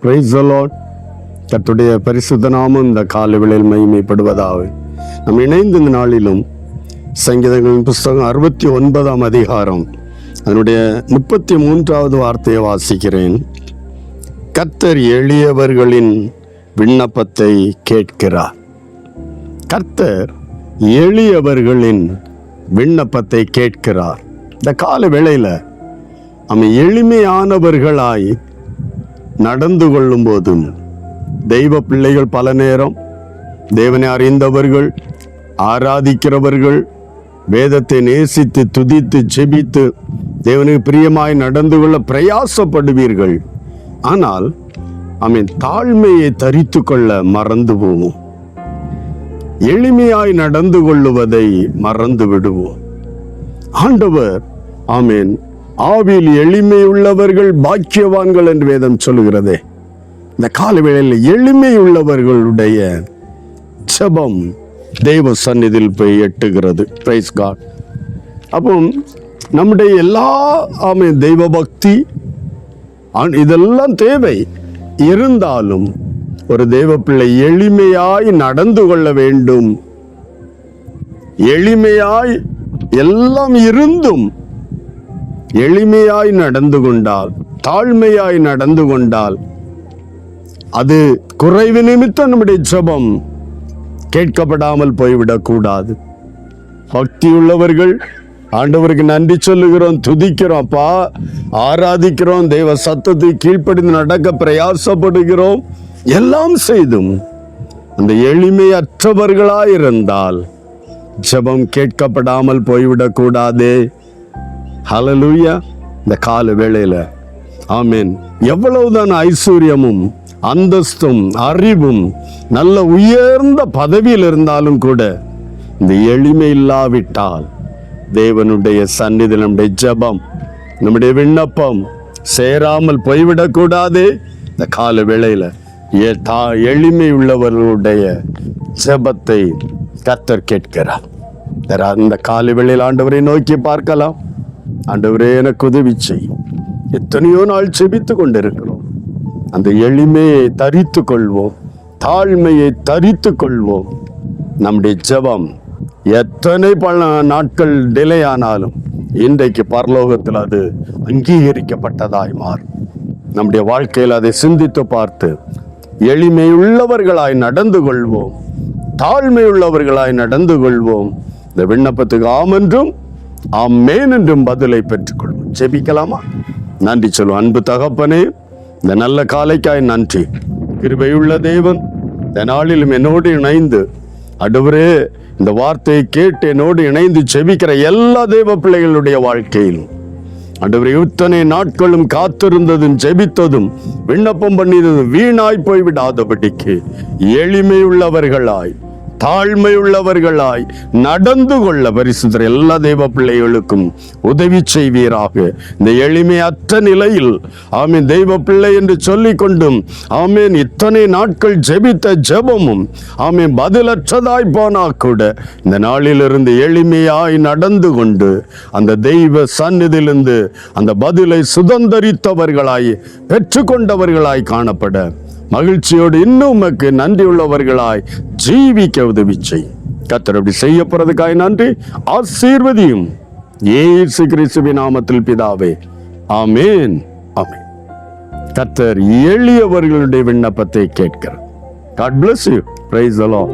Praise the Lord. கர்த்தருடைய பரிசுத்த நாமம் இந்த காலைவேளையில் மகிமைப்படுவதாக. நாம் இணைந்த இந்த நாளிலும் சங்கீதங்களின் புஸ்தகம் 69ஆம் அதிகாரம் அதனுடைய 33வது வார்த்தையை வாசிக்கிறேன். கர்த்தர் எளியவர்களின் விண்ணப்பத்தை கேட்கிறார். கர்த்தர் எளியவர்களின் விண்ணப்பத்தை கேட்கிறார். இந்த கால வேளையில் நம்ம எளிமையானவர்களாய் நடந்து கொள்ளும் போதும் தெய்வ பிள்ளைகள் பல நேரம் தேவனை அறிந்தவர்கள், ஆராதிக்கிறவர்கள், வேதத்தை நேசித்து துதித்து செபித்து தேவனுக்கு பிரியமாய் நடந்து கொள்ள பிரயாசப்படுவீர்கள். ஆனால் தாழ்மையை தரித்து கொள்ள மறந்து போவோம். எளிமையாய் நடந்து கொள்ளுவதை மறந்து விடுவோம். ஆண்டவர் ஆவியில் எளிமையுள்ளவர்கள் பாக்கியவான்கள் என்று வேதம் சொல்லுகிறதே. இந்த காலவேளையில் எளிமையுள்ளவர்களுடைய ஜெபம் தெய்வ சந்நிதியில் போய் எட்டுகிறது. Price God. அப்போ நம்முடைய எல்லா தெய்வ பக்தி இதெல்லாம் தேவை. இருந்தாலும் ஒரு தெய்வ பிள்ளை எளிமையாய் நடந்து கொள்ள வேண்டும். எளிமையாய் எல்லாம் இருந்தும் எளிமையாய் நடந்து கொண்டால், தாழ்மையாய் நடந்து கொண்டால், அது குறைவு நிமித்தம் நம்முடைய ஜெபம் கேட்கப்படாமல் போய்விடக் கூடாது. பக்தி உள்ளவர்கள் ஆண்டவருக்கு நன்றி சொல்லுகிறோம், துதிக்கிறோம், அப்பா ஆராதிக்கிறோம், தெய்வ சத்தத்தை கீழ்ப்படிந்து நடக்க பிரயாசப்படுகிறோம். எல்லாம் செய்தும் அந்த எளிமையற்றவர்களாயிருந்தால் ஜெபம் கேட்கப்படாமல் போய்விடக் கூடாதே. ஹல்லேலூயா. இந்த கால வேளையில எவ்வளவுதான் ஐஸ்வர்யமும் அந்தஸ்தும் அறிவும் நல்ல உயர்ந்த பதவியில் இருந்தாலும் கூட இந்த எளிமை இல்லாவிட்டால் தேவனுடைய சந்நிதி நம்முடைய ஜெபம், நம்முடைய விண்ணப்பம் சேராமல் போய்விடக்கூடாது. இந்த கால வேளையில எளிமை உள்ளவர்களுடைய ஜெபத்தை கர்த்தர் கேட்கிறார். அந்த கால வேளையில் ஆண்டவரை நோக்கி பார்க்கலாம். ஆண்டவரே, எனக்கு உதவி செய்யும். எத்தனையோ நாள் செபித்து கொண்டிருக்கிறோம். அந்த எளிமையை தரித்து கொள்வோம், தாழ்மையை தரித்து கொள்வோம். நம்முடைய ஜெபம் எத்தனை பல நாட்கள் டிலே ஆனாலும் இன்றைக்கு பரலோகத்தில் அது அங்கீகரிக்கப்பட்டதாய் மாறும். நம்முடைய வாழ்க்கையில் அதை சிந்தித்து பார்த்து எளிமை உள்ளவர்களாய் நடந்து கொள்வோம், தாழ்மை உள்ளவர்களாய் நடந்து கொள்வோம். இந்த விண்ணப்பத்துக்கு ஆம் என்றும் ஆமென் என்றும் பதிலை பெற்றுக்கொள்வோம். ஜெபிக்கலாமா? நன்றி சொல்லுவோம். அன்பு தகப்பனே, இந்த நல்ல காலைக்காய் நன்றி. கிருபையுள்ள தேவன், இந்த நாளிலும் என்னோடு இணைந்து ஆண்டவரே இந்த வார்த்தையை கேட்டு என்னோடு இணைந்து ஜெபிக்கிற எல்லா தேவ பிள்ளைகளுடைய வாழ்க்கையிலும் ஆண்டவரே இத்தனை நாட்களும் காத்திருந்ததும் ஜெபித்ததும் விண்ணப்பம் பண்ணியதும் வீணாய் போய்விடாதபடிக்கு எளிமையுள்ளவர்களாய் தாழ்மையுள்ளவர்களாய் நடந்து கொள்ள பரிசுத்தர் எல்லா தெய்வ பிள்ளைகளுக்கும் உதவி செய்வீராக. இந்த எளிமையற்ற நிலையில் தெய்வ பிள்ளை என்று சொல்லிக் கொண்டும் இத்தனை நாட்கள் ஜெபித்த ஜெபமும் பதிலற்றதாய் போனா கூட இந்த நாளிலிருந்து எளிமையாய் நடந்து கொண்டு அந்த தெய்வ சந்நிதியிலிருந்து அந்த பதிலை சுதந்தரித்தவர்களாய் பெற்றுக்கொண்டவர்களாய் காணப்பட மகிழ்ச்சியோடு இன்னும் உமக்கு நன்றி உள்ளவர்களாய் ஜீவிக்க உதவி செய்யும். கர்த்தர் அப்படி செய்ய போறதுக்காய் நன்றி. ஆசீர்வதியும் இயேசு கிறிஸ்துவின் நாமத்தில் பிதாவே, ஆமென் ஆமென். கர்த்தர் எளியவர்களுடைய விண்ணப்பத்தை கேட்கிறார். God bless you. Praise the Lord.